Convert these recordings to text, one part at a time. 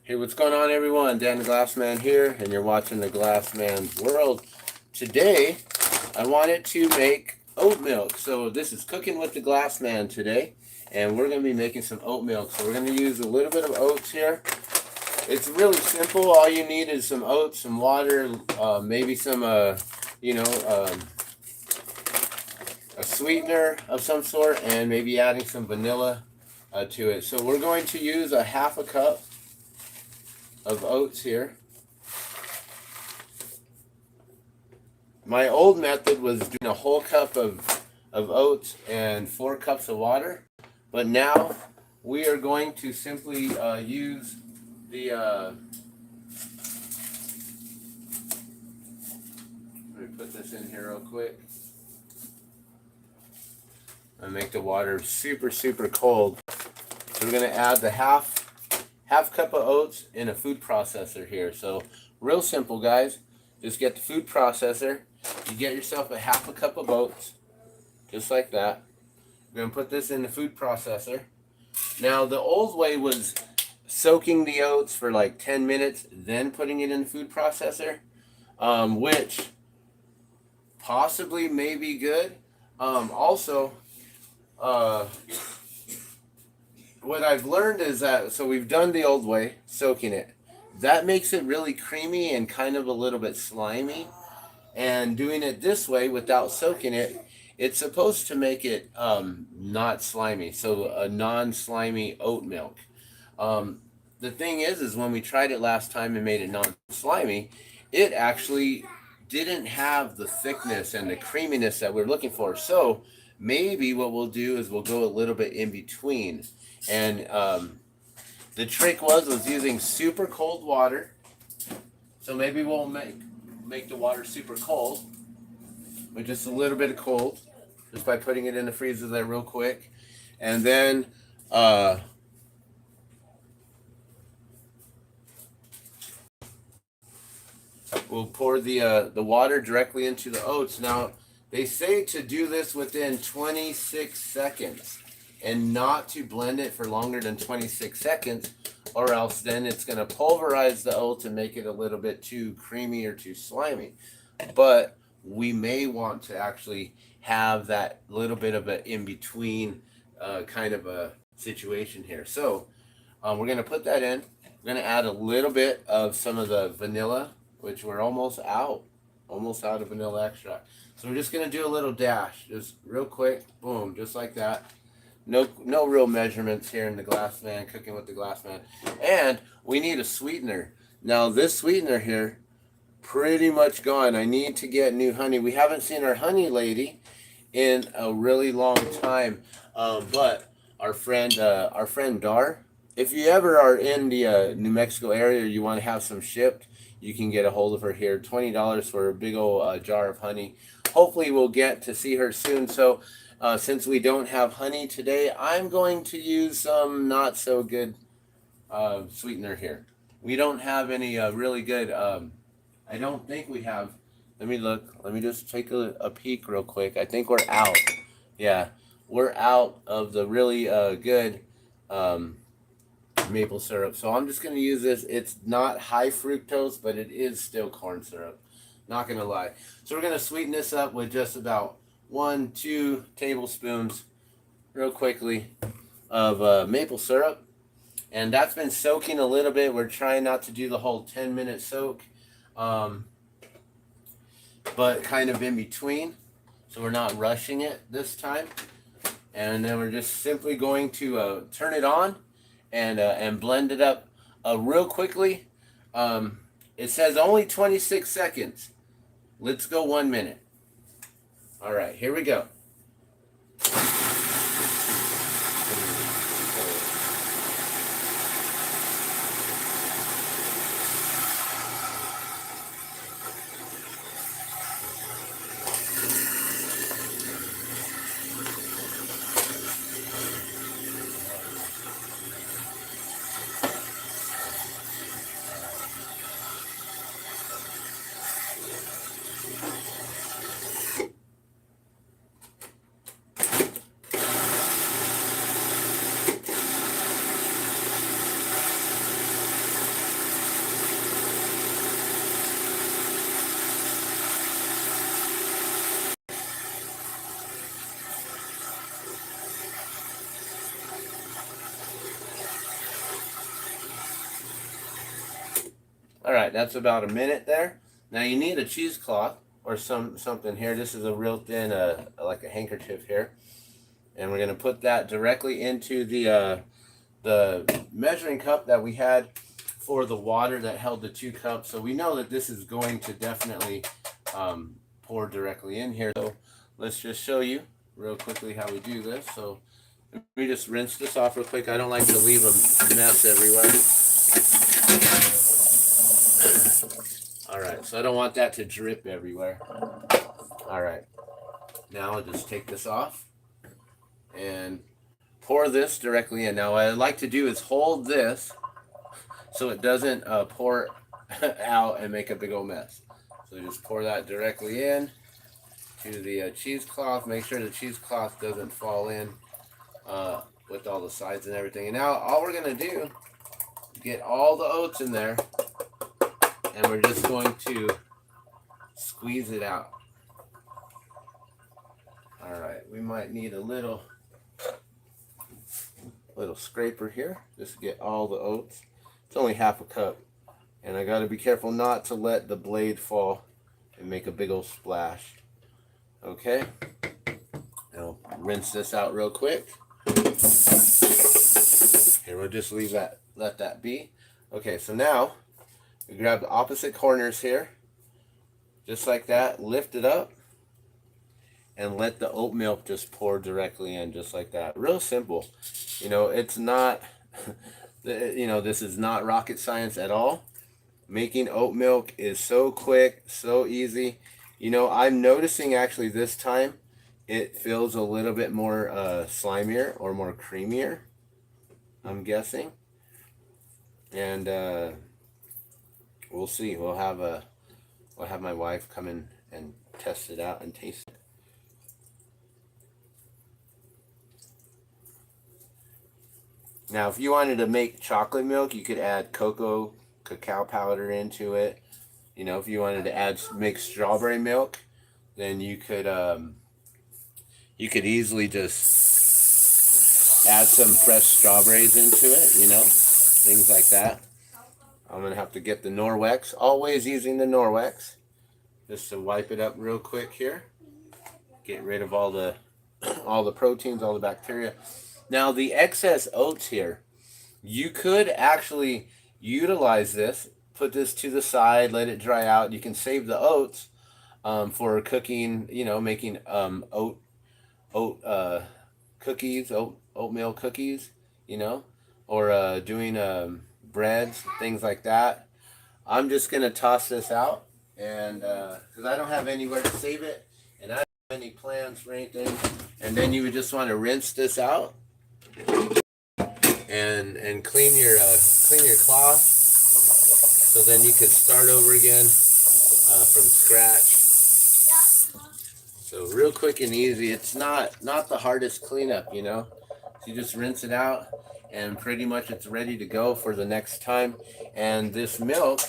Hey, what's going on, everyone? Dan the Glass Man here, and you're watching the Glass Man's World. Today, I wanted to make oat milk. So this is Cooking with the Glass Man today, and we're going to be making some oat milk. So we're going to use a little bit of oats here. It's really simple. All you need is some oats, some water, maybe some, a sweetener of some sort, and maybe adding some vanilla to it. So we're going to use a half a cup of oats here. My old method was doing a whole cup of oats and 4 cups of water, but now we are going to simply use the let me put this in here real quick and make the water super cold. So we're going to add the half cup of oats in a food processor here. So real simple, guys. Just get the food processor. You get yourself a half a cup of oats, just like that. We're going to put this in the food processor. Now the old way was soaking the oats for like 10 minutes, then putting it in the food processor, which possibly may be good. What I've learned is that, so we've done the old way, soaking it. That makes it really creamy and kind of a little bit slimy. And doing it this way without soaking it, it's supposed to make it not slimy. So a non-slimy oat milk. The thing is when we tried it last time and made it non-slimy, it actually didn't have the thickness and the creaminess that we're looking for. So maybe what we'll do is we'll go a little bit in between. And the trick was using super cold water. So maybe we'll make the water super cold with just a little bit of cold, just by putting it in the freezer there real quick. And then we'll pour the water directly into the oats. Now, they say to do this within 26 seconds and not to blend it for longer than 26 seconds, or else then it's going to pulverize the oats and make it a little bit too creamy or too slimy. But we may want to actually have that little bit of an in-between kind of a situation here. So we're going to put that in. We're going to add a little bit of some of the vanilla, which we're almost out of vanilla extract. So we're just going to do a little dash, just real quick, boom, just like that. No real measurements here in the Glass Man, Cooking with the Glass Man. And we need a sweetener. Now this sweetener here, pretty much gone. I need to get new honey. We haven't seen our honey lady in a really long time. But our friend Dar, if you ever are in the New Mexico area or you want to have some shipped, you can get a hold of her here. $20 for a big old jar of honey. Hopefully we'll get to see her soon. So since we don't have honey today, I'm going to use some not so good sweetener here. We don't have any really good, I don't think we have. Let me look. Let me just take a peek real quick. I think we're out. Yeah, we're out of the really good maple syrup. So I'm just going to use this. It's not high fructose, but it is still corn syrup. Not going to lie. So we're going to sweeten this up with just about 1-2 tablespoons real quickly of maple syrup. And that's been soaking a little bit. We're trying not to do the whole 10-minute soak, but kind of in between. So we're not rushing it this time. And then we're just simply going to turn it on and blend it up real quickly. It says only 26 seconds. Let's go 1 minute. All right, here we go. All right, that's about a minute there. Now you need a cheesecloth or something here. This is a real thin, like a handkerchief here, and we're gonna put that directly into the measuring cup that we had for the water that held the 2 cups. So we know that this is going to definitely pour directly in here. So let's just show you real quickly how we do this. So let me just rinse this off real quick. I don't like to leave a mess everywhere. All right, so I don't want that to drip everywhere. All right, now I'll just take this off and pour this directly in. Now what I like to do is hold this so it doesn't pour out and make a big old mess. So just pour that directly in to the cheesecloth. Make sure the cheesecloth doesn't fall in with all the sides and everything. And now all we're gonna do, get all the oats in there, and we're just going to squeeze it out. All right, we might need a little scraper here just to get all the oats. It's only half a cup, and I got to be careful not to let the blade fall and make a big old splash. Okay, I'll rinse this out real quick. Here, we'll just let that be. Okay, so now we grab the opposite corners here, just like that, lift it up, and let the oat milk just pour directly in, just like that. Real simple. You know, it's not, you know, this is not rocket science at all. Making oat milk is so quick, so easy. You know, I'm noticing actually this time it feels a little bit more slimier or more creamier, I'm guessing. And we'll see. We'll have my wife come in and test it out and taste it. Now, if you wanted to make chocolate milk, you could add cacao powder into it. You know, if you wanted to make strawberry milk, then you could easily just add some fresh strawberries into it, you know, things like that. I'm gonna have to get the Norwex, always using the Norwex, just to wipe it up real quick here. Get rid of all the proteins, all the bacteria. Now the excess oats here, you could actually utilize this, put this to the side, let it dry out. You can save the oats for cooking, you know, making oatmeal cookies, you know, or doing breads, things like that. I'm just gonna toss this out, and because I don't have anywhere to save it, and I don't have any plans for anything. And then you would just want to rinse this out and clean your cloth, so then you could start over again from scratch. So real quick and easy. It's not the hardest cleanup, you know. So you just rinse it out, and pretty much it's ready to go for the next time. And this milk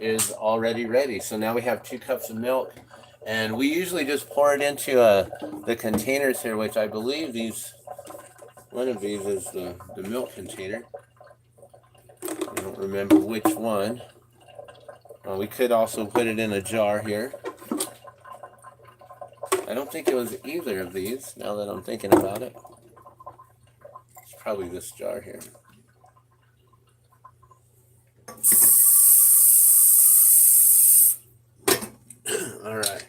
is already ready. So now we have 2 cups of milk, and we usually just pour it into the containers here, which I believe one of these is the milk container. I don't remember which one. We could also put it in a jar here. I don't think it was either of these, now that I'm thinking about it. It's probably this jar here. All right,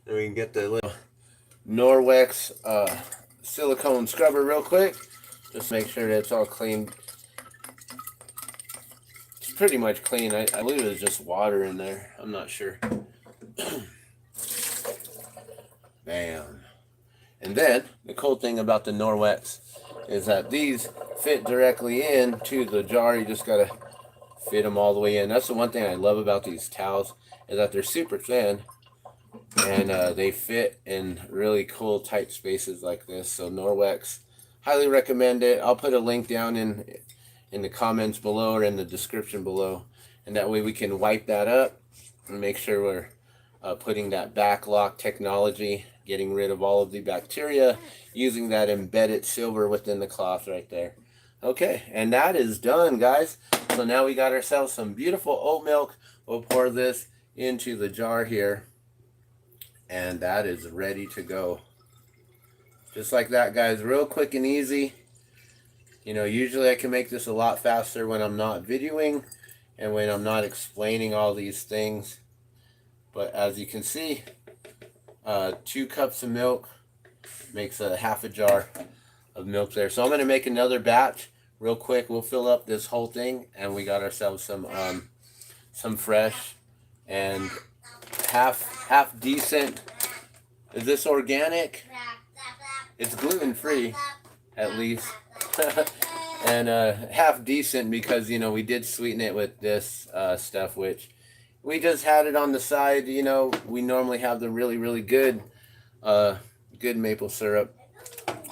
then we can get the little Norwex silicone scrubber real quick. Just make sure that it's all clean. It's pretty much clean. I believe there's just water in there. I'm not sure. Bam. And then the cool thing about the Norwex is that these fit directly into the jar. You just gotta fit them all the way in. That's the one thing I love about these towels, is that they're super thin, and they fit in really cool tight spaces like this. So Norwex, highly recommend it. I'll put a link down in the comments below or in the description below, and that way we can wipe that up and make sure we're putting that back lock technology, getting rid of all of the bacteria, using that embedded silver within the cloth right there. Okay, and that is done, guys. So now we got ourselves some beautiful oat milk. We'll pour this into the jar here, and that is ready to go. Just like that, guys, real quick and easy. You know, usually I can make this a lot faster when I'm not videoing and when I'm not explaining all these things. But as you can see, 2 cups of milk makes a half a jar of milk there. So I'm going to make another batch real quick. We'll fill up this whole thing, and we got ourselves some fresh and half decent. Is this organic? It's gluten-free, at least. And half decent because, you know, we did sweeten it with this stuff, which we just had it on the side. You know, we normally have the really good good maple syrup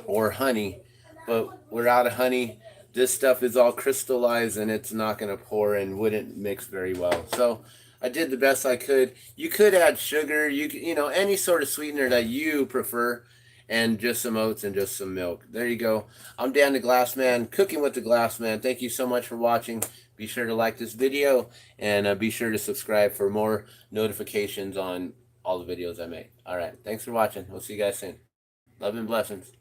or honey, but we're out of honey. This stuff is all crystallized and it's not going to pour and wouldn't mix very well. So I did the best I could. You could add sugar, you know, any sort of sweetener that you prefer, and just some oats and just some milk. There you go. I'm Dan the Glass Man, cooking with the Glass Man. Thank you so much for watching. Be sure to like this video, and be sure to subscribe for more notifications on all the videos I make. All right, thanks for watching. We'll see you guys soon. Love and blessings.